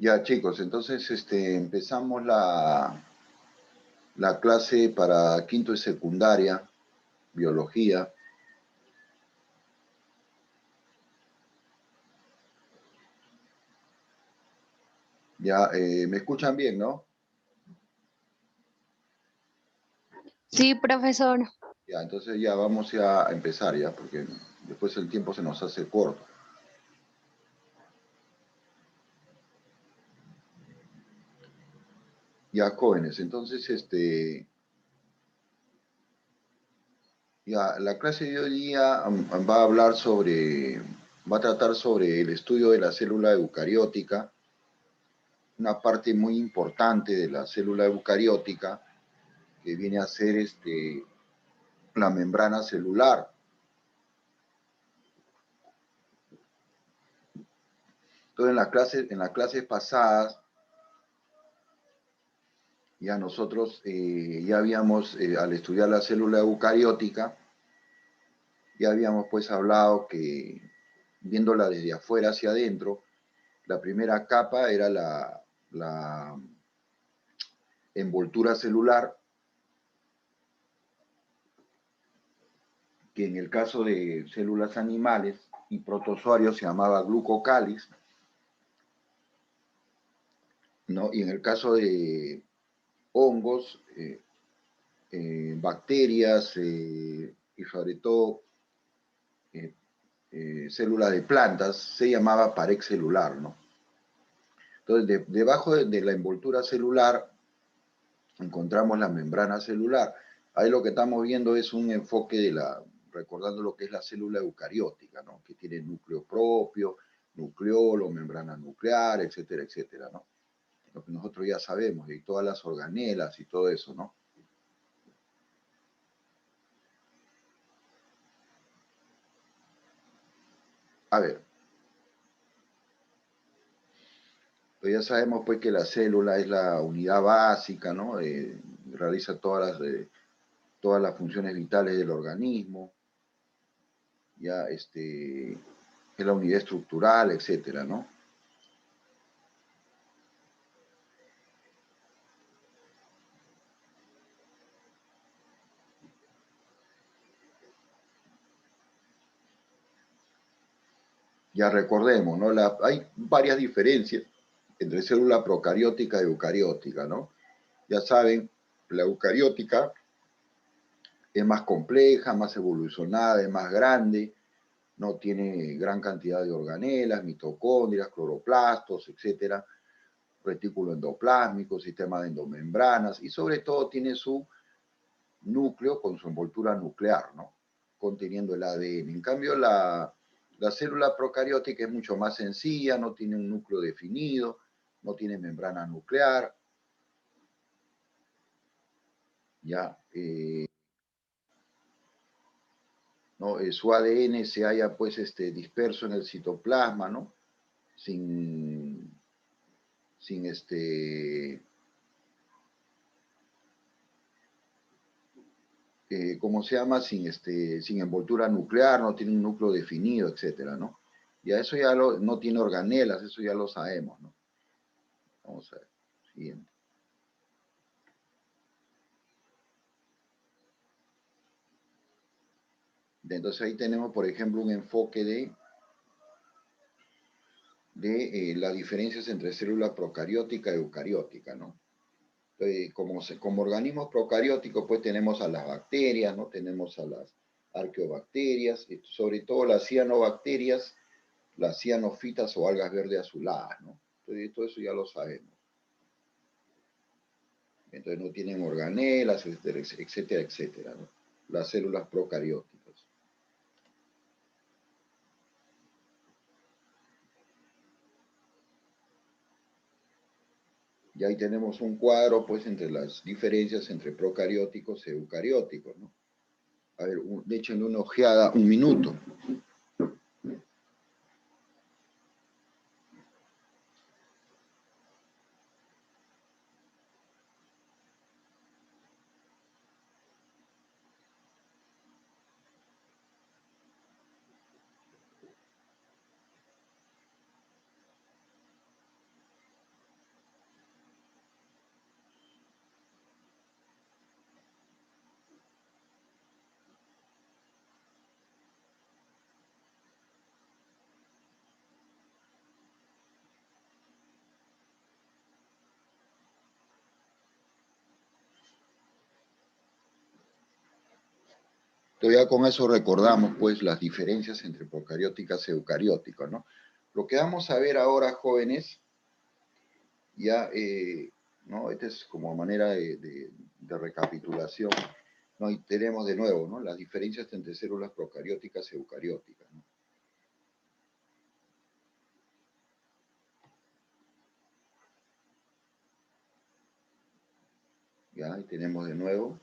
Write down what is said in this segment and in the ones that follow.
Ya, chicos, entonces empezamos la clase para quinto de secundaria, biología. Ya, ¿me escuchan bien, no? Sí, profesor. Ya, entonces ya vamos ya a empezar ya, porque después el tiempo se nos hace corto. Ya, jóvenes, entonces ya, la clase de hoy día va a hablar va a tratar sobre el estudio de la célula eucariótica, una parte muy importante de la célula eucariótica que viene a ser la membrana celular. Entonces, en las clases pasadas, ya nosotros ya habíamos, al estudiar la célula eucariótica, ya habíamos pues hablado que, viéndola desde afuera hacia adentro, la primera capa era la envoltura celular, que en el caso de células animales y protozoarios se llamaba glucocáliz, ¿no? Y en el caso de hongos, bacterias y sobre todo eh, células de plantas, se llamaba pared celular, ¿no? Entonces, debajo de la envoltura celular encontramos la membrana celular. Ahí lo que estamos viendo es un enfoque recordando lo que es la célula eucariótica, ¿no? Que tiene núcleo propio, nucleolo, membrana nuclear, etcétera, etcétera, ¿no? Lo que nosotros ya sabemos, y todas las organelas y todo eso, ¿no? A ver, pues ya sabemos pues que la célula es la unidad básica, ¿no? Realiza todas las funciones vitales del organismo, ya es la unidad estructural, etcétera, ¿no? Ya recordemos, ¿no? Hay varias diferencias entre célula procariótica y eucariótica, ¿no? Ya saben, la eucariótica es más compleja, más evolucionada, es más grande, no tiene gran cantidad de organelas, mitocondrias, cloroplastos, etcétera, retículo endoplásmico, sistema de endomembranas y sobre todo tiene su núcleo con su envoltura nuclear, ¿no? Conteniendo el ADN. En cambio, la célula procariótica es mucho más sencilla, no tiene un núcleo definido, no tiene membrana nuclear, ya, ¿no? Su ADN se halla pues disperso en el citoplasma, ¿no? Sin, sin ¿cómo se llama? Sin envoltura nuclear, no tiene un núcleo definido, etcétera, ¿no? Ya eso no tiene organelas, eso ya lo sabemos, ¿no? Vamos a ver, siguiente. Entonces ahí tenemos, por ejemplo, un enfoque de las diferencias entre célula procariótica y eucariótica, ¿no? Entonces, como organismos procarióticos, pues tenemos a las bacterias, ¿no? Tenemos a las arqueobacterias, sobre todo las cianobacterias, las cianofitas o algas verdes azuladas, ¿no? Entonces, todo eso ya lo sabemos. Entonces no tienen organelas, etcétera, etcétera, etcétera, ¿no? Las células procarióticas. Y ahí tenemos un cuadro, pues, entre las diferencias entre procarióticos e eucarióticos, ¿no? A ver, échenle una ojeada un minuto. Entonces ya con eso recordamos pues las diferencias entre procarióticas y eucarióticas, ¿no? Lo que vamos a ver ahora, jóvenes, ya, ¿no? Esta es como manera de recapitulación, ¿no? Y tenemos de nuevo, ¿no? Las diferencias entre células procarióticas y eucarióticas, ¿no? Ya, y tenemos de nuevo.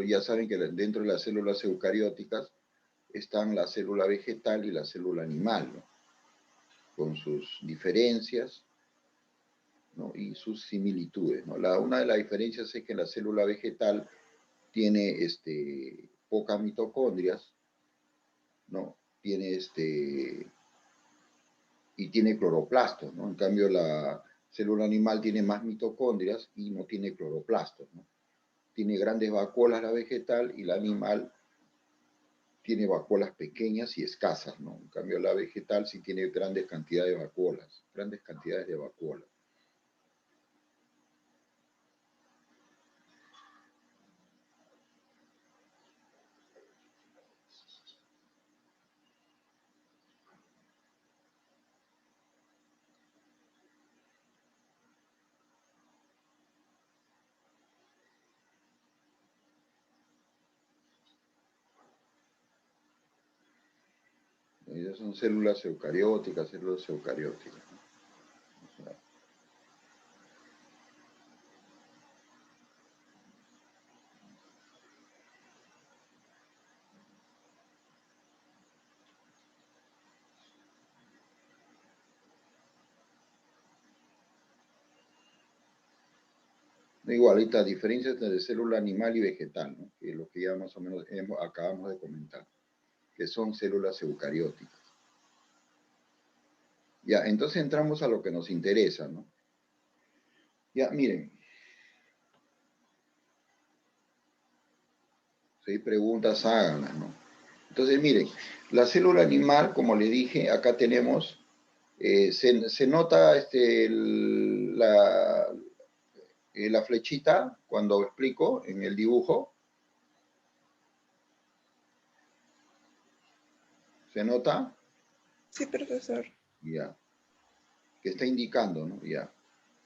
Ya saben que dentro de las células eucarióticas están la célula vegetal y la célula animal, ¿no? Con sus diferencias, ¿no? Y sus similitudes, ¿no? Una de las diferencias es que la célula vegetal tiene pocas mitocondrias, ¿no? Tiene y tiene cloroplastos, ¿no? En cambio, la célula animal tiene más mitocondrias y no tiene cloroplastos, ¿no? Tiene grandes vacuolas la vegetal y la animal tiene vacuolas pequeñas y escasas, ¿no? En cambio, la vegetal sí tiene grandes cantidades de vacuolas, grandes cantidades de vacuolas. Ellas son células eucarióticas, células eucarióticas, ¿no? O sea, igual, estas diferencias entre célula animal y vegetal, ¿no? Que es lo que ya más o menos acabamos de comentar, que son células eucarióticas. Ya, entonces entramos a lo que nos interesa, ¿no? Ya, miren. Si hay preguntas, háganlas, ¿no? Entonces, miren, la célula animal, como le dije, acá tenemos, se nota la flechita cuando explico en el dibujo. ¿Se nota? Sí, profesor. Ya. Que está indicando, ¿no? Ya.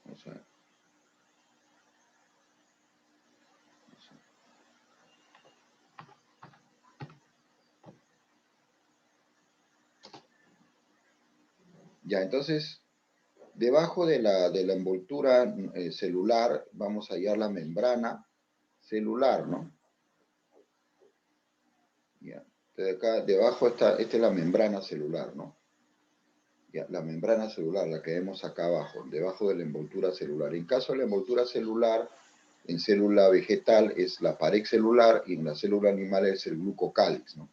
O sea, ya, entonces, debajo de la envoltura celular, vamos a hallar la membrana celular, ¿no? Ya. Entonces acá, debajo esta es la membrana celular, ¿no? Ya, la membrana celular, la que vemos acá abajo, debajo de la envoltura celular. En caso de la envoltura celular, en célula vegetal es la pared celular y en la célula animal es el glucocálix, ¿no?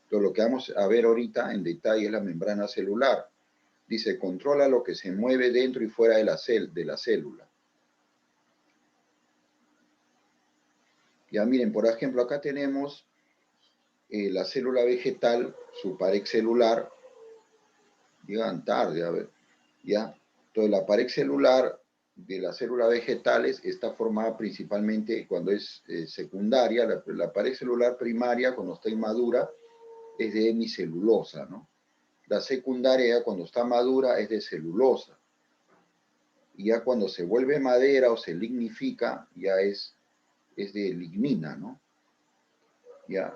Entonces, lo que vamos a ver ahorita en detalle es la membrana celular. Dice, controla lo que se mueve dentro y fuera de la célula. Ya miren, por ejemplo, acá tenemos la célula vegetal, su pared celular. Llegan tarde, a ver. ¿Ya? Entonces, la pared celular de las células vegetales está formada principalmente cuando es secundaria. La pared celular primaria, cuando está inmadura, es de hemicelulosa, ¿no? La secundaria, cuando está madura, es de celulosa. Y ya cuando se vuelve madera o se lignifica, ya es de lignina, ¿no? Ya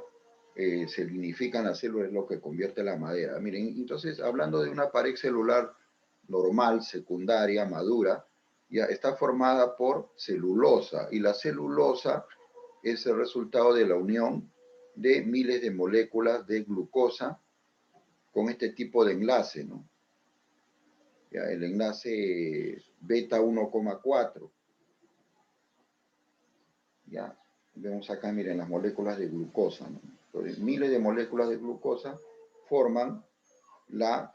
se lignifican las células, es lo que convierte la madera. Miren, entonces, hablando de una pared celular normal, secundaria, madura, ya está formada por celulosa, y la celulosa es el resultado de la unión de miles de moléculas de glucosa con este tipo de enlace, ¿no? Ya, el enlace beta 1,4. Ya, vemos acá, miren, las moléculas de glucosa, ¿no? Entonces, miles de moléculas de glucosa forman la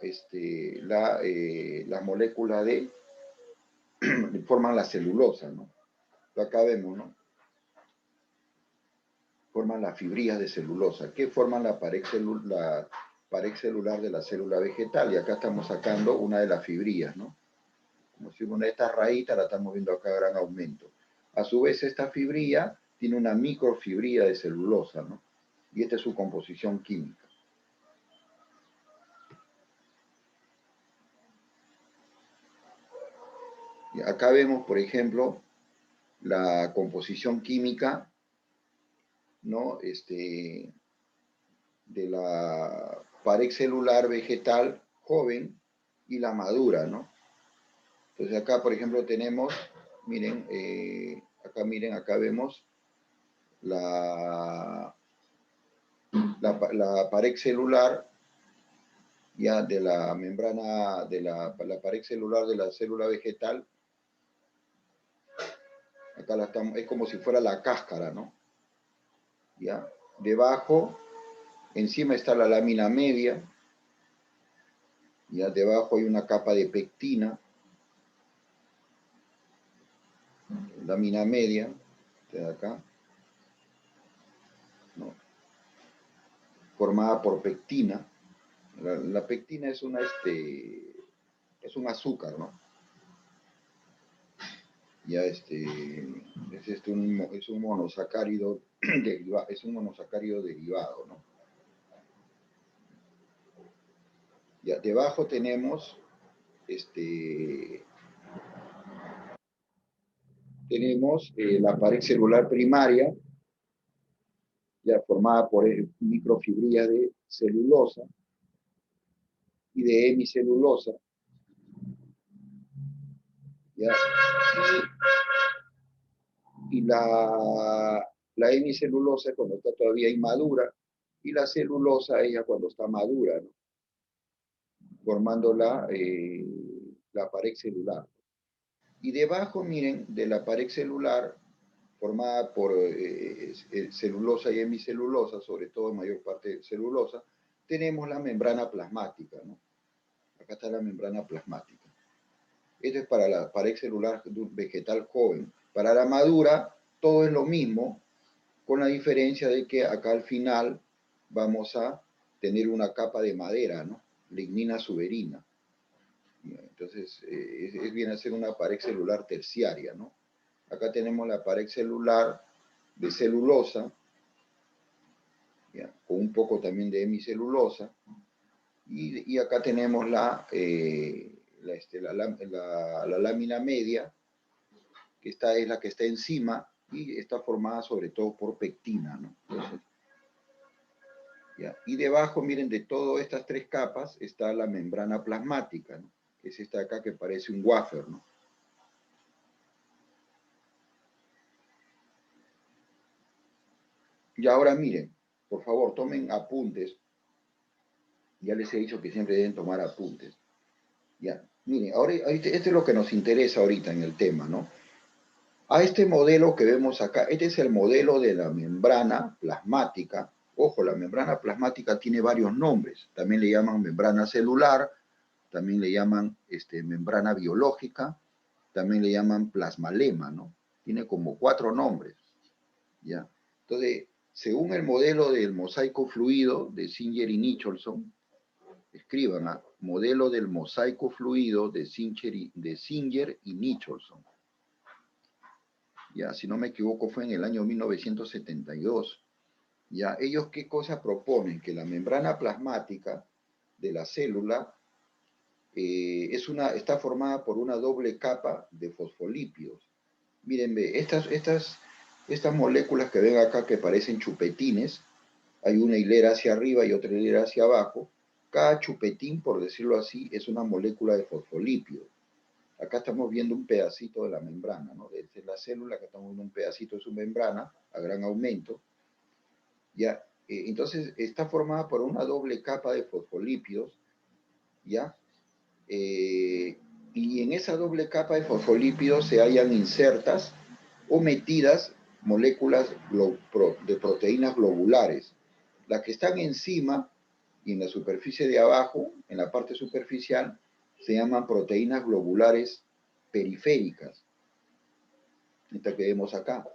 molécula forman la celulosa, ¿no? Acá vemos, ¿no? Forman las fibrillas de celulosa. ¿Qué forman la pared celular? pared celular de la célula vegetal. Y acá estamos sacando una de las fibrillas, ¿no? Como si una de estas raíces la estamos viendo acá a gran aumento. A su vez, esta fibrilla tiene una microfibrilla de celulosa, ¿no? Y esta es su composición química. Y acá vemos, por ejemplo, la composición química, ¿no? De la pared celular vegetal joven y la madura, ¿no? Entonces acá, por ejemplo, tenemos, miren, acá vemos la pared celular ya de la membrana, de la pared celular de la célula vegetal. Acá es como si fuera la cáscara, ¿no? Ya, debajo, encima está la lámina media, ya debajo hay una capa de pectina, lámina media, de acá, ¿no? Formada por pectina. La pectina es es un azúcar, ¿no? Ya es un monosacárido derivado, ¿no? Ya debajo tenemos la pared celular primaria, ya formada por microfibrillas de celulosa y de hemicelulosa. ¿Ya? Y la hemicelulosa cuando está todavía inmadura, y la celulosa ella cuando está madura, ¿no? Formando la pared celular. Y debajo, miren, de la pared celular, formada por celulosa y hemicelulosa, sobre todo en mayor parte celulosa, tenemos la membrana plasmática, ¿no? Acá está la membrana plasmática. Esto es para la pared celular vegetal joven. Para la madura, todo es lo mismo, con la diferencia de que acá al final vamos a tener una capa de madera, ¿no? Lignina suberina. Entonces, viene a ser una pared celular terciaria, ¿no? Acá tenemos la pared celular de celulosa, ¿ya? Con un poco también de hemicelulosa, y acá tenemos la lámina media, que es la que está encima, y está formada sobre todo por pectina, ¿no? Entonces, ¿ya? Y debajo, miren, de todas estas tres capas está la membrana plasmática, ¿no? Que es esta de acá que parece un wafer, ¿no? Y ahora miren, por favor, tomen apuntes. Ya les he dicho que siempre deben tomar apuntes. Ya, miren, ahora este es lo que nos interesa ahorita en el tema, ¿no? A este modelo que vemos acá, este es el modelo de la membrana plasmática. Ojo, la membrana plasmática tiene varios nombres. También le llaman membrana celular, también le llaman membrana biológica, también le llaman plasmalema, ¿no? Tiene como 4 nombres, ¿ya? Entonces, según el modelo del mosaico fluido de Singer y Nicholson, escriban a modelo del mosaico fluido de Singer y Nicholson. Ya, si no me equivoco, fue en el año 1972. Ya, ellos qué cosa proponen? Que la membrana plasmática de la célula está formada por una doble capa de fosfolípidos. Miren, estas moléculas que ven acá que parecen chupetines, hay una hilera hacia arriba y otra hilera hacia abajo. Cada chupetín, por decirlo así, es una molécula de fosfolípido. Acá estamos viendo un pedacito de la membrana, ¿no? Desde la célula, que estamos viendo un pedacito de su membrana a gran aumento. ¿Ya? Entonces, está formada por una doble capa de fosfolípidos, ¿ya? Y en esa doble capa de fosfolípidos se hallan insertas o metidas moléculas de proteínas globulares. Las que están encima y en la superficie de abajo, en la parte superficial, se llaman proteínas globulares periféricas. Esta que vemos acá.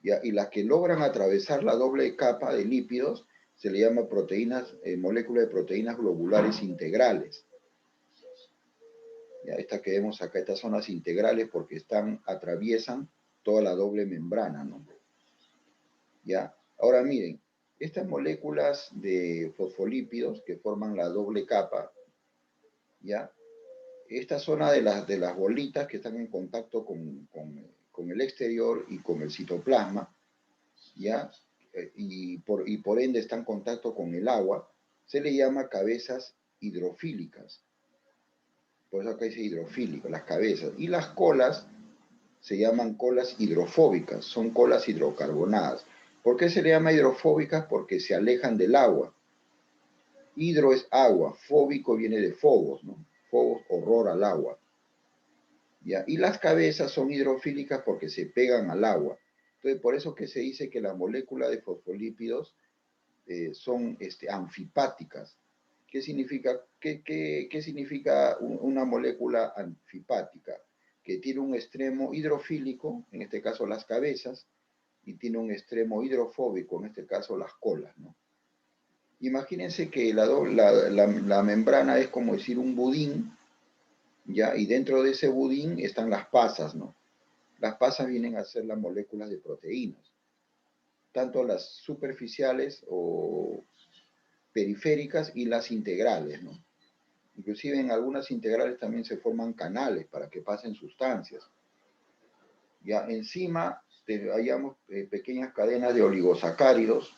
¿Ya? Y las que logran atravesar la doble capa de lípidos se le llama proteínas, moléculas de proteínas globulares integrales. Ya, estas que vemos acá, estas son las integrales porque atraviesan toda la doble membrana, ¿no? Ya, ahora miren, estas moléculas de fosfolípidos que forman la doble capa, ya, esta zona de las bolitas que están en contacto con el exterior y con el citoplasma, ya, y por ende está en contacto con el agua, se le llama cabezas hidrofílicas. Por eso acá dice hidrofílico, las cabezas. Y las colas se llaman colas hidrofóbicas, son colas hidrocarbonadas. ¿Por qué se le llama hidrofóbicas? Porque se alejan del agua. Hidro es agua, fóbico viene de fobos, ¿no? Fobos, horror al agua. ¿Ya? Y las cabezas son hidrofílicas porque se pegan al agua. Entonces, por eso que se dice que las moléculas de fosfolípidos son anfipáticas. ¿Qué significa, qué significa una molécula anfipática? Que tiene un extremo hidrofílico, en este caso las cabezas, y tiene un extremo hidrofóbico, en este caso las colas, ¿no? Imagínense que la membrana es como decir un budín, ¿ya? Y dentro de ese budín están las pasas, ¿no? Las pasas vienen a ser las moléculas de proteínas, tanto las superficiales o periféricas y las integrales, ¿no? Inclusive en algunas integrales también se forman canales para que pasen sustancias. Ya encima hallamos pequeñas cadenas de oligosacáridos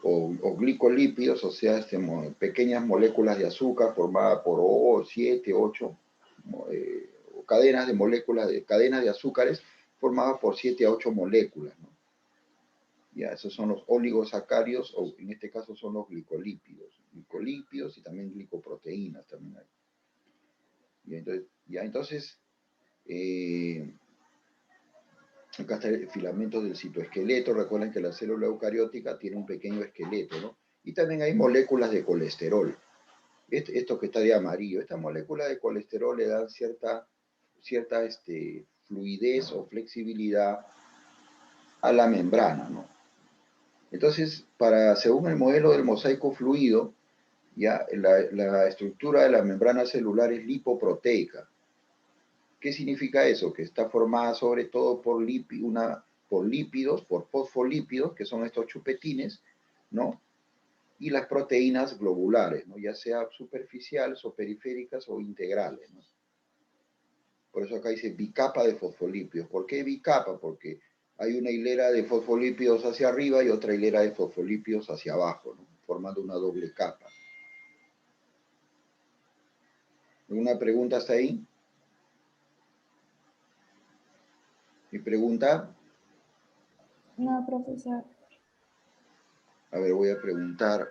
o glicolípidos, o sea, pequeñas moléculas de azúcar formadas por 7, 8 cadenas de moléculas, cadenas de azúcares formadas por 7 a 8 moléculas, ¿no? Ya, esos son los oligosacáridos, o en este caso son los glicolípidos y también glicoproteínas también hay. Entonces acá está el filamento del citoesqueleto. Recuerden que la célula eucariótica tiene un pequeño esqueleto, ¿no? Y también hay moléculas de colesterol. Esto que está de amarillo, esta molécula de colesterol le dan cierta fluidez o flexibilidad a la membrana, ¿no? Entonces, según el modelo del mosaico fluido, ya la estructura de la membrana celular es lipoproteica. ¿Qué significa eso? Que está formada sobre todo por lípidos, por fosfolípidos, que son estos chupetines, ¿no? Y las proteínas globulares, ¿no? Ya sea superficiales o periféricas o integrales, ¿no? Por eso acá dice bicapa de fosfolípidos. ¿Por qué bicapa? Porque hay una hilera de fosfolípidos hacia arriba y otra hilera de fosfolípidos hacia abajo, ¿no? Formando una doble capa. ¿Alguna pregunta hasta ahí? ¿Mi pregunta? No, profesor. A ver, voy a preguntar.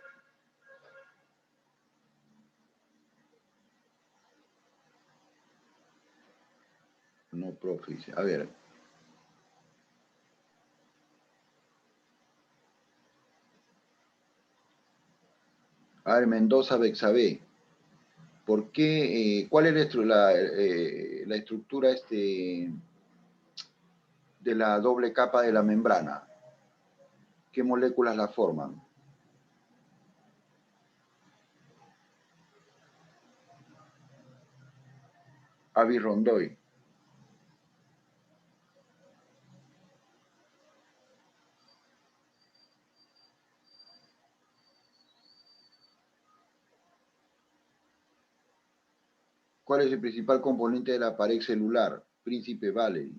No, profe. A ver. A ver, Mendoza Bexabé. ¿Por qué? ¿Cuál es la estructura de la doble capa de la membrana? ¿Qué moléculas la forman? Avi Rondoy. ¿Cuál es el principal componente de la pared celular? Príncipe Valery.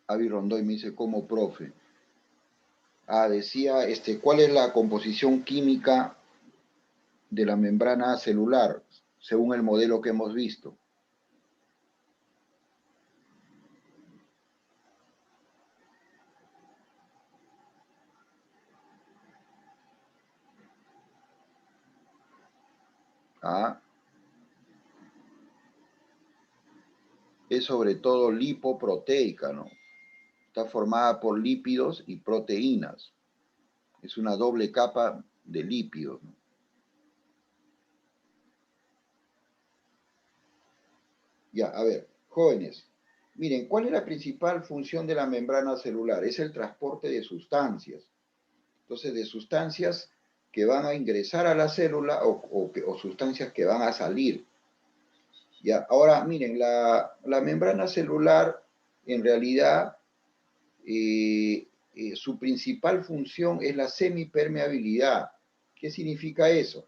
Avi Rondoy me dice, ¿cómo, profe? Decía, ¿cuál es la composición química de la membrana celular, según el modelo que hemos visto? Es sobre todo lipoproteica, ¿no? Está formada por lípidos y proteínas. Es una doble capa de lípidos, ¿no? Ya, a ver, jóvenes, Miren, ¿cuál es la principal función de la membrana celular? Es el transporte de sustancias. Entonces, de sustancias que van a ingresar a la célula o sustancias que van a salir. ¿Ya? Ahora, miren, la membrana celular, en realidad, su principal función es la semipermeabilidad. ¿Qué significa eso?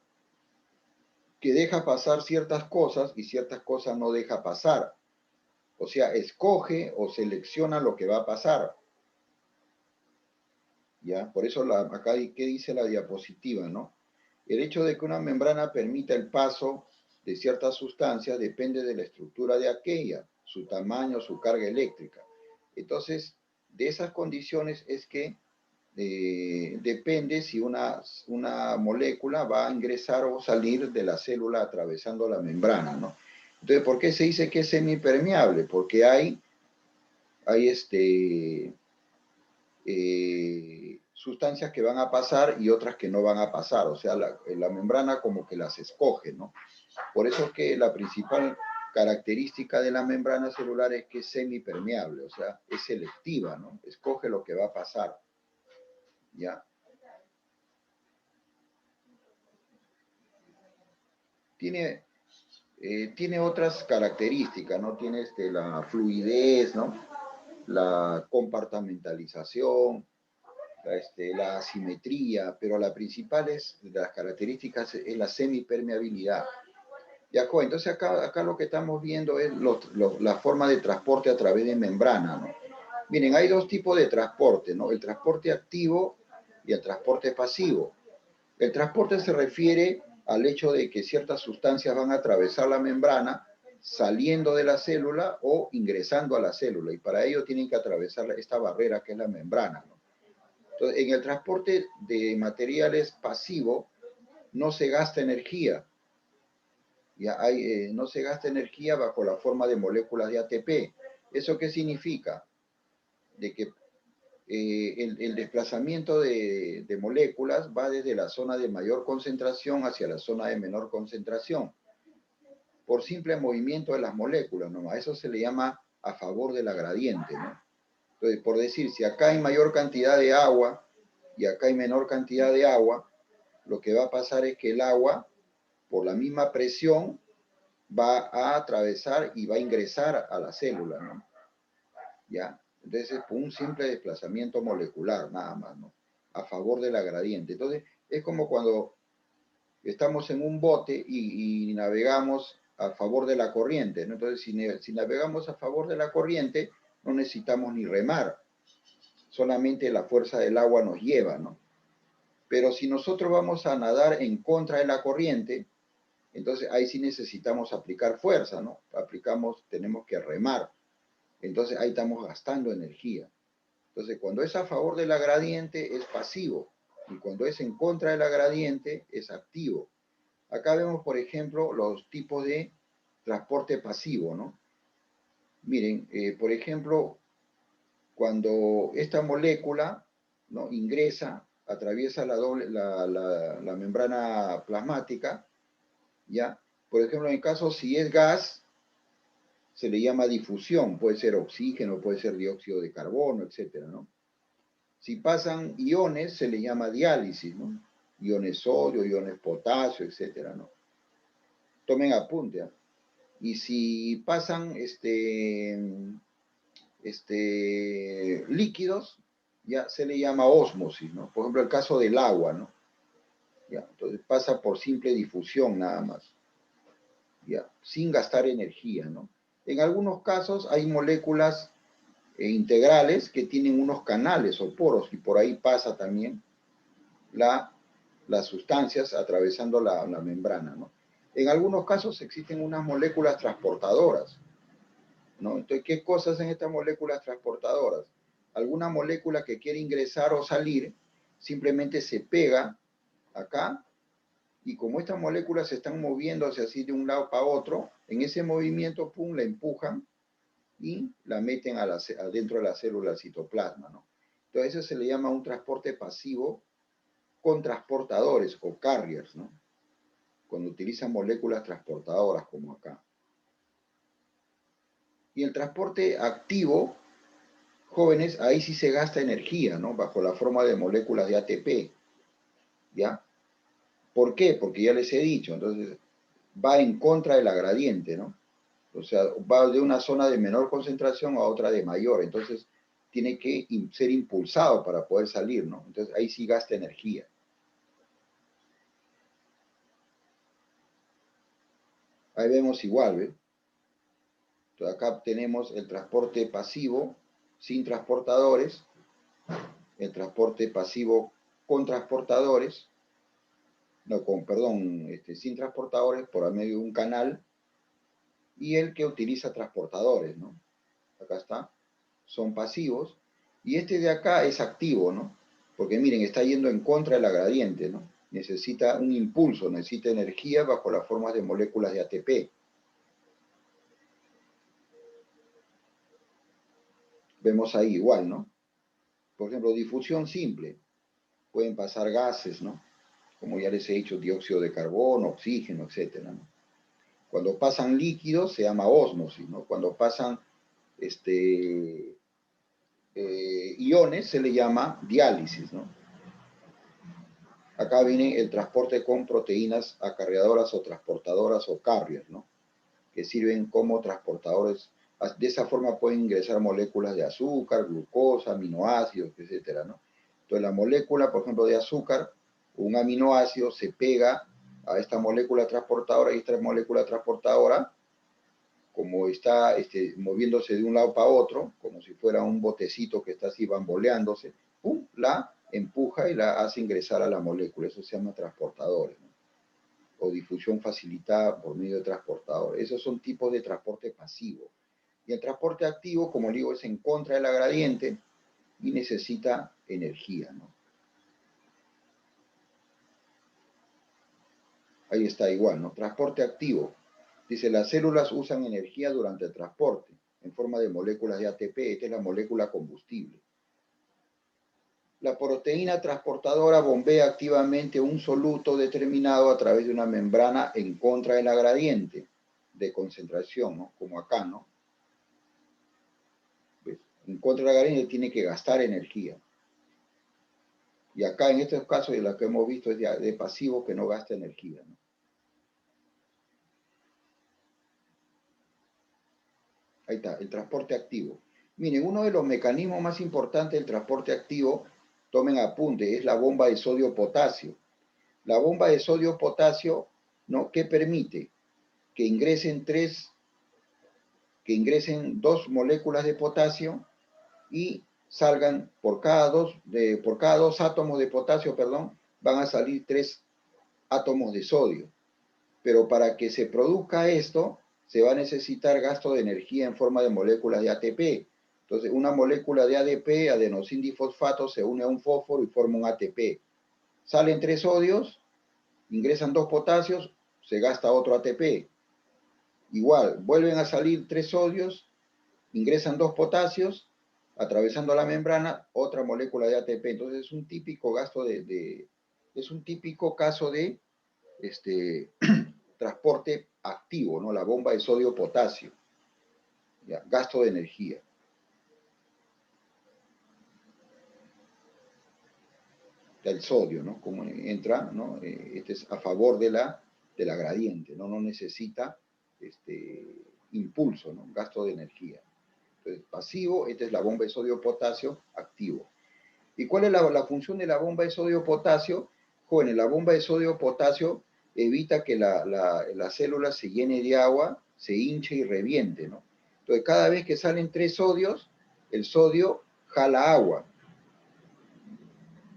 Que deja pasar ciertas cosas y ciertas cosas no deja pasar. O sea, escoge o selecciona lo que va a pasar. ¿Ya? Por eso acá, ¿qué dice la diapositiva, no? El hecho de que una membrana permita el paso de ciertas sustancias depende de la estructura de aquella, su tamaño, su carga eléctrica. Entonces, de esas condiciones es que depende si una molécula va a ingresar o salir de la célula atravesando la membrana, ¿no? Entonces, ¿por qué se dice que es semipermeable? Porque hay sustancias que van a pasar y otras que no van a pasar. O sea, la membrana como que las escoge, ¿no? Por eso es que la principal característica de la membrana celular es que es semipermeable, o sea, es selectiva, ¿no? Escoge lo que va a pasar, ¿ya? Tiene otras características, ¿no? Tiene la fluidez, ¿no? La compartimentalización, la asimetría, pero la principal de las características es la semipermeabilidad. Ya, entonces acá lo que estamos viendo es la forma de transporte a través de membrana, ¿no? Miren, hay dos tipos de transporte, ¿no? El transporte activo y el transporte pasivo. El transporte se refiere al hecho de que ciertas sustancias van a atravesar la membrana saliendo de la célula o ingresando a la célula, y para ello tienen que atravesar esta barrera que es la membrana, ¿no? Entonces, en el transporte de materiales pasivo no se gasta energía. No se gasta energía bajo la forma de moléculas de ATP. ¿Eso qué significa? De que el desplazamiento de moléculas va desde la zona de mayor concentración hacia la zona de menor concentración, por simple movimiento de las moléculas, ¿no? A eso se le llama a favor de la gradiente, ¿no? Entonces, por decir, si acá hay mayor cantidad de agua y acá hay menor cantidad de agua, lo que va a pasar es que el agua, por la misma presión, va a atravesar y va a ingresar a la célula, ¿no? ¿Ya? Entonces es por un simple desplazamiento molecular, nada más, ¿no? A favor de la gradiente. Entonces, es como cuando estamos en un bote y navegamos a favor de la corriente, ¿no? Entonces, si navegamos a favor de la corriente, no necesitamos ni remar, solamente la fuerza del agua nos lleva, ¿no? Pero si nosotros vamos a nadar en contra de la corriente, entonces ahí sí necesitamos aplicar fuerza, ¿no? Tenemos que remar. Entonces ahí estamos gastando energía. Entonces cuando es a favor de la gradiente es pasivo y cuando es en contra de la gradiente es activo. Acá vemos, por ejemplo, los tipos de transporte pasivo, ¿no? Miren, por ejemplo, cuando esta molécula, ¿no?, ingresa, atraviesa la membrana plasmática, ¿ya? Por ejemplo, en el caso si es gas, se le llama difusión, puede ser oxígeno, puede ser dióxido de carbono, etcétera, ¿no? Si pasan iones, se le llama diálisis, ¿no? Iones sodio, iones potasio, etcétera, ¿no? Tomen apunte, ¿eh? Y si pasan líquidos, ya se le llama ósmosis, ¿no? Por ejemplo, el caso del agua, ¿no? Ya, entonces pasa por simple difusión nada más, ya, sin gastar energía, ¿no? En algunos casos hay moléculas integrales que tienen unos canales o poros y por ahí pasa también las sustancias atravesando la membrana, ¿no? En algunos casos existen unas moléculas transportadoras, ¿no? Entonces, ¿qué cosas hacen estas moléculas transportadoras? Alguna molécula que quiere ingresar o salir simplemente se pega acá y como estas moléculas se están moviéndose así de un lado para otro, en ese movimiento, pum, la empujan y la meten adentro de la célula citoplasma, ¿no? Entonces eso se le llama un transporte pasivo con transportadores o carriers, ¿no? Cuando utilizan moléculas transportadoras como acá. Y el transporte activo, jóvenes, ahí sí se gasta energía, ¿no? Bajo la forma de moléculas de ATP, ¿ya? ¿Por qué? Porque ya les he dicho, entonces va en contra de la gradiente, ¿no? O sea, va de una zona de menor concentración a otra de mayor, entonces tiene que ser impulsado para poder salir, ¿no? Entonces ahí sí gasta energía. Ahí vemos igual, ¿ves? Entonces acá tenemos el transporte pasivo sin transportadores, el transporte pasivo con transportadores, no, perdón, sin transportadores por medio de un canal, y el que utiliza transportadores, ¿no? Acá está, son pasivos, y este de acá es activo, ¿no? Porque miren, está yendo en contra de la gradiente, ¿no? Necesita un impulso, necesita energía bajo las formas de moléculas de ATP. Vemos ahí igual, ¿no? Por ejemplo, difusión simple. Pueden pasar gases, ¿no? Como ya les he dicho, dióxido de carbono, oxígeno, etcétera, ¿no? Cuando pasan líquidos se llama ósmosis, ¿no? Cuando pasan iones se le llama diálisis, ¿no? Acá viene el transporte con proteínas acarreadoras o transportadoras o carriers, ¿no? Que sirven como transportadores. De esa forma pueden ingresar moléculas de azúcar, glucosa, aminoácidos, etcétera, ¿no? Entonces la molécula, por ejemplo, de azúcar, un aminoácido se pega a esta molécula transportadora y esta molécula transportadora, como está moviéndose de un lado para otro, como si fuera un botecito que está así bamboleándose, ¡pum!, la empuja y la hace ingresar a la molécula. Eso se llama transportadores, ¿no? O difusión facilitada por medio de transportadores. Esos son tipos de transporte pasivo. Y el transporte activo, como digo, es en contra de la gradiente y necesita energía, ¿no? Ahí está igual, ¿no? Transporte activo. Dice, las células usan energía durante el transporte en forma de moléculas de ATP. Esta es la molécula combustible. La proteína transportadora bombea activamente un soluto determinado a través de una membrana en contra de la gradiente de concentración, ¿no? Como acá, ¿no? ¿Ves? En contra de la gradiente tiene que gastar energía. Y acá en estos casos, de la que hemos visto, es de pasivo que no gasta energía, ¿no? Ahí está, el transporte activo. Miren, uno de los mecanismos más importantes del transporte activo, tomen apunte, es la bomba de sodio-potasio. La bomba de sodio-potasio, ¿no? ¿Qué permite? Que ingresen dos moléculas de potasio y salgan por cada dos átomos de potasio, perdón, van a salir 3 átomos de sodio. Pero para que se produzca esto, se va a necesitar gasto de energía en forma de moléculas de ATP. Entonces, una molécula de ADP, adenosín difosfato, se une a un fósforo y forma un ATP. Salen 3 sodios, ingresan 2 potasios, se gasta otro ATP. Igual, vuelven a salir 3 sodios, ingresan 2 potasios, atravesando la membrana, otra molécula de ATP. Entonces, es un típico gasto es un típico caso de transporte activo, ¿no? La bomba de sodio-potasio. Gasto de energía. El sodio, ¿no? Como entra, ¿no? Este es a favor de la gradiente, ¿no? No necesita impulso, ¿no? Gasto de energía. Entonces, pasivo, esta es la bomba de sodio-potasio, activo. ¿Y cuál es la función de la bomba de sodio-potasio? Jóvenes, la bomba de sodio-potasio evita que la célula se llene de agua, se hinche y reviente, ¿no? Entonces, cada vez que salen 3 sodios, el sodio jala agua.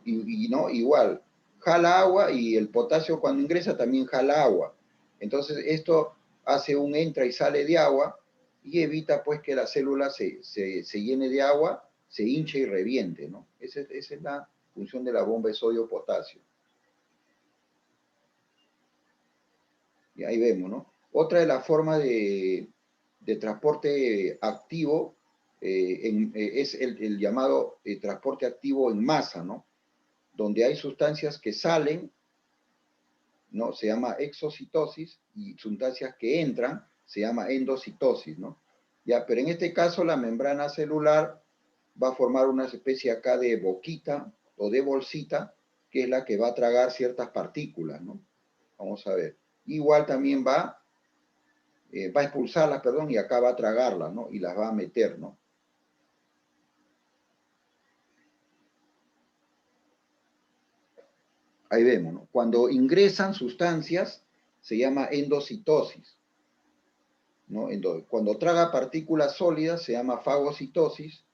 Y no, igual, jala agua y el potasio cuando ingresa también jala agua. Entonces, esto hace un entra y sale de agua y evita pues que la célula se llene de agua, se hinche y reviente, ¿no? Esa es la función de la bomba de sodio-potasio. Y ahí vemos, ¿no? Otra de las formas de transporte activo es el llamado transporte activo en masa, ¿no? Donde hay sustancias que salen, ¿no? Se llama exocitosis, y sustancias que entran se llama endocitosis, ¿no? Ya, pero en este caso la membrana celular va a formar una especie acá de boquita o de bolsita, que es la que va a tragar ciertas partículas, ¿no? Vamos a ver. Igual también va a expulsarlas, perdón, y acá va a tragarlas, ¿no? Y las va a meter, ¿no? Ahí vemos, ¿no? Cuando ingresan sustancias, se llama endocitosis, ¿no? Cuando traga partículas sólidas, se llama fagocitosis.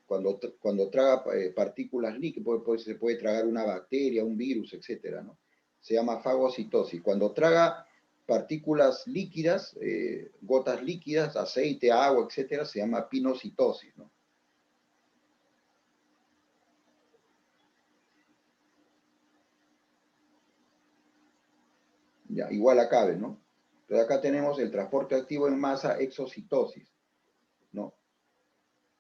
Cuando traga partículas líquidas, se puede tragar una bacteria, un virus, etcétera, ¿no? Se llama fagocitosis. Cuando traga partículas líquidas, gotas líquidas, aceite, agua, etcétera, se llama pinocitosis, ¿no? Ya, igual acá, ¿no? Entonces acá tenemos el transporte activo en masa, exocitosis, ¿no?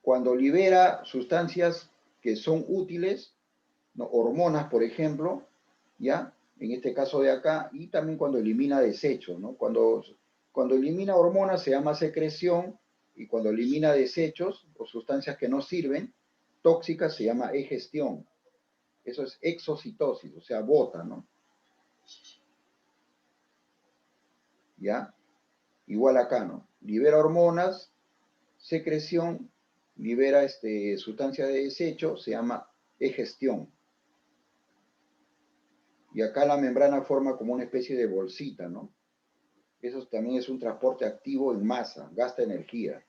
Cuando libera sustancias que son útiles, ¿no? Hormonas, por ejemplo, ¿ya? En este caso de acá, y también cuando elimina desechos, ¿no? Cuando elimina hormonas se llama secreción, y cuando elimina desechos o sustancias que no sirven, tóxicas, se llama egestión. Eso es exocitosis, o sea, bota, ¿no? ¿Ya? Igual acá, ¿no? Libera hormonas, secreción, libera sustancia de desecho, se llama egestión. Y acá la membrana forma como una especie de bolsita, ¿no? Eso también es un transporte activo en masa, gasta energía.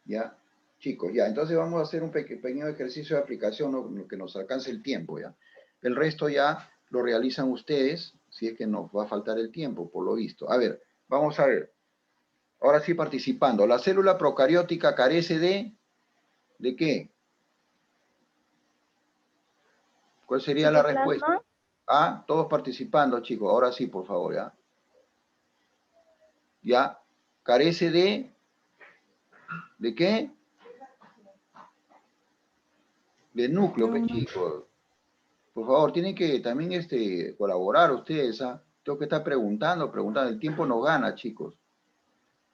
¿Ya? Chicos, ya, entonces vamos a hacer un pequeño ejercicio de aplicación, ¿no? Que nos alcance el tiempo, ¿ya? El resto ya lo realizan ustedes, si es que nos va a faltar el tiempo, por lo visto. A ver, vamos a ver. Ahora sí participando. La célula procariótica carece ¿de qué? ¿Cuál sería la respuesta? Citoplasma. Ah, todos participando, chicos. Ahora sí, por favor, ¿ya? ¿Ya? Carece ¿de qué? De núcleo, pues, chicos. Por favor, tienen que también colaborar ustedes, ¿ah? Tengo que estar preguntando. El tiempo no gana, chicos.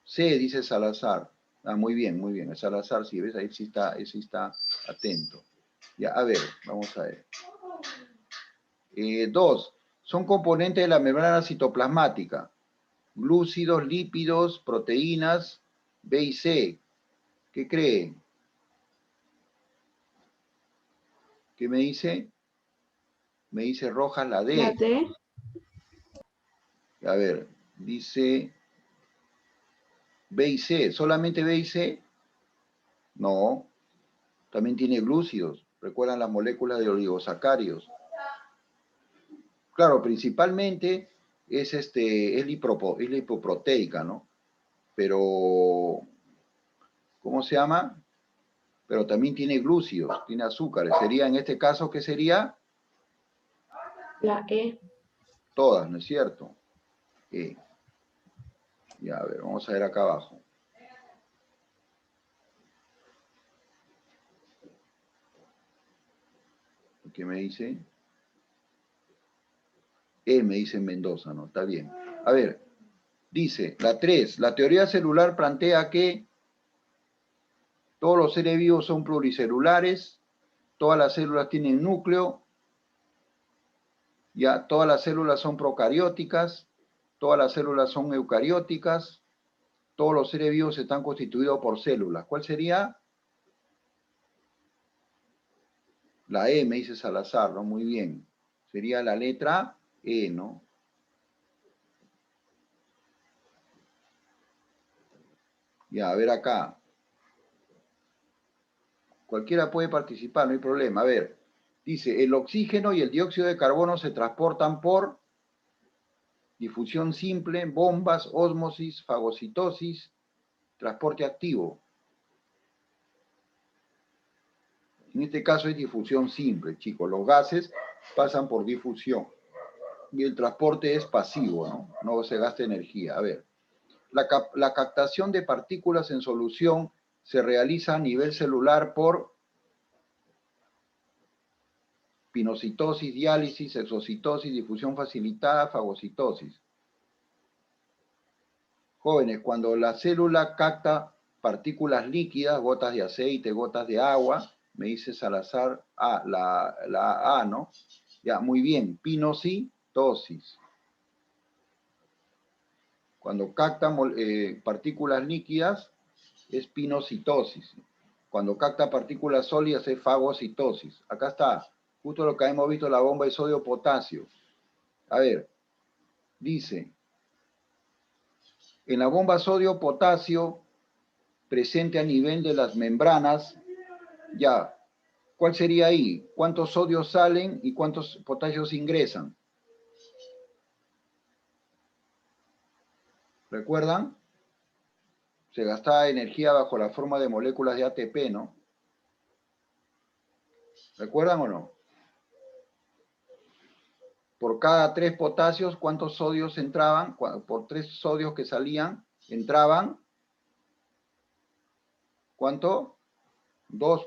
C, dice Salazar. Ah, muy bien, muy bien. El Salazar, sí, ves, ahí sí está atento. Ya, a ver, vamos a ver. 2. Son componentes de la membrana citoplasmática. Glúcidos, lípidos, proteínas, B y C. ¿Qué creen? ¿Qué me dice? Me dice Rojas la D. La D. A ver, dice B y C. ¿Solamente B y C? No. También tiene glúcidos. ¿Recuerdan las moléculas de oligosacáridos? Claro, principalmente es lipoproteica, ¿no? Pero, ¿cómo se llama? Pero también tiene glúcidos, tiene azúcares. Sería, en este caso, ¿qué sería? La E. Todas, ¿no es cierto? Ya, a ver, vamos a ver acá abajo. ¿Qué me dice? Me dice Mendoza, ¿no? Está bien. A ver, dice, la 3, la teoría celular plantea que todos los seres vivos son pluricelulares, todas las células tienen núcleo, ya todas las células son procarióticas, todas las células son eucarióticas, todos los seres vivos están constituidos por células. ¿Cuál sería? La E, me dice Salazar, ¿no? Muy bien. Sería la letra E, ¿no? Ya, a ver acá. Cualquiera puede participar, no hay problema. A ver, dice, el oxígeno y el dióxido de carbono se transportan por difusión simple, bombas, ósmosis, fagocitosis, transporte activo. En este caso es difusión simple, chicos. Los gases pasan por difusión y el transporte es pasivo, ¿no? No se gasta energía. A ver, la captación de partículas en solución se realiza a nivel celular por pinocitosis, diálisis, exocitosis, difusión facilitada, fagocitosis. Jóvenes, cuando la célula capta partículas líquidas, gotas de aceite, gotas de agua, me dice Salazar, la A, ¿no? Ya, muy bien, pinocitosis. Cuando capta partículas líquidas es pinocitosis. Cuando capta partículas sólidas es fagocitosis. Acá está, justo lo que hemos visto en la bomba de sodio-potasio. A ver, dice, en la bomba sodio-potasio presente a nivel de las membranas, ya, ¿cuál sería ahí? ¿Cuántos sodios salen y cuántos potasios ingresan? ¿Recuerdan? Se gastaba energía bajo la forma de moléculas de ATP, ¿no? ¿Recuerdan o no? Por cada 3 potasios, ¿cuántos sodios entraban? Por 3 sodios que salían, entraban, ¿cuánto? 2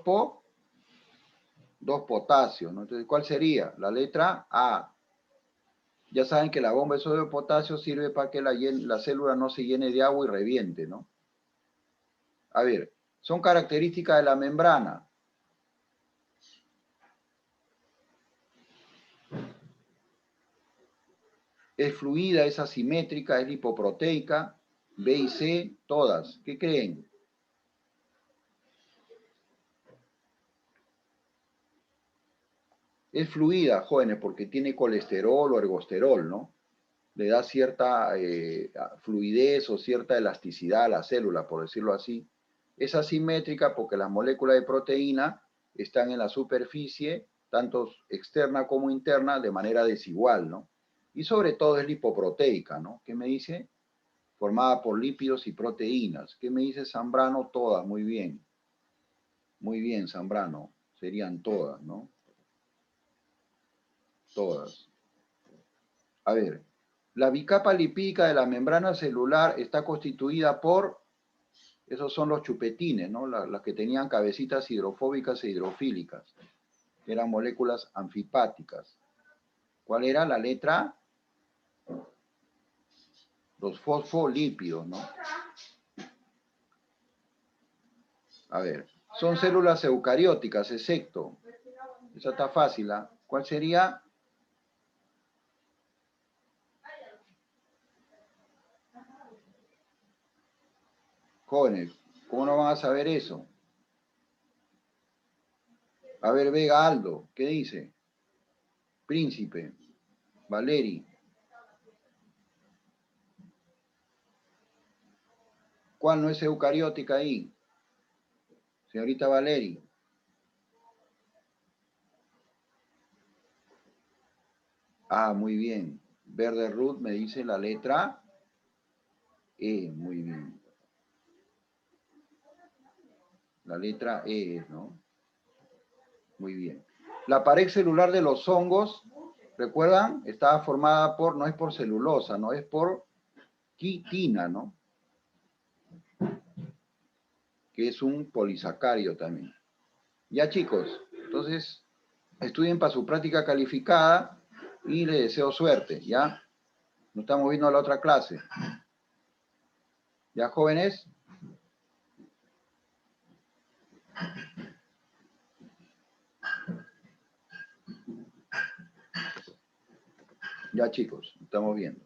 potasios, ¿no? Entonces, ¿cuál sería? La letra A. Ya saben que la bomba de sodio de potasio sirve para que la célula no se llene de agua y reviente, ¿no? A ver, son características de la membrana. Es fluida, es asimétrica, es lipoproteica, B y C, todas. ¿Qué creen? Es fluida, jóvenes, porque tiene colesterol o ergosterol, ¿no? Le da cierta fluidez o cierta elasticidad a la célula, por decirlo así. Es asimétrica porque las moléculas de proteína están en la superficie, tanto externa como interna, de manera desigual, ¿no? Y sobre todo es lipoproteica, ¿no? ¿Qué me dice? Formada por lípidos y proteínas. ¿Qué me dice Zambrano? Todas, muy bien. Muy bien, Zambrano. Serían todas, ¿no? Todas. A ver, la bicapa lipídica de la membrana celular está constituida por, esos son los chupetines, ¿no? Las que tenían cabecitas hidrofóbicas e hidrofílicas. Eran moléculas anfipáticas. ¿Cuál era la letra? Los fosfolípidos, ¿no? A ver, son células eucarióticas, excepto. Esa está fácil, ¿ah? ¿Cuál sería? Jóvenes, ¿cómo no van a saber eso? A ver, Vega Aldo, ¿qué dice? Príncipe, Valeri. ¿Cuál no es eucariótica ahí? Señorita Valeri. Ah, muy bien. Verde Ruth me dice la letra E, muy bien. La letra E, ¿no? Muy bien. La pared celular de los hongos, ¿recuerdan? Estaba formada por, no es por celulosa, no es por quitina, ¿no? Que es un polisacárido también. Ya, chicos, entonces estudien para su práctica calificada y les deseo suerte, ¿ya? Nos estamos viendo a la otra clase. ¿Ya, jóvenes? Ya, chicos, estamos viendo.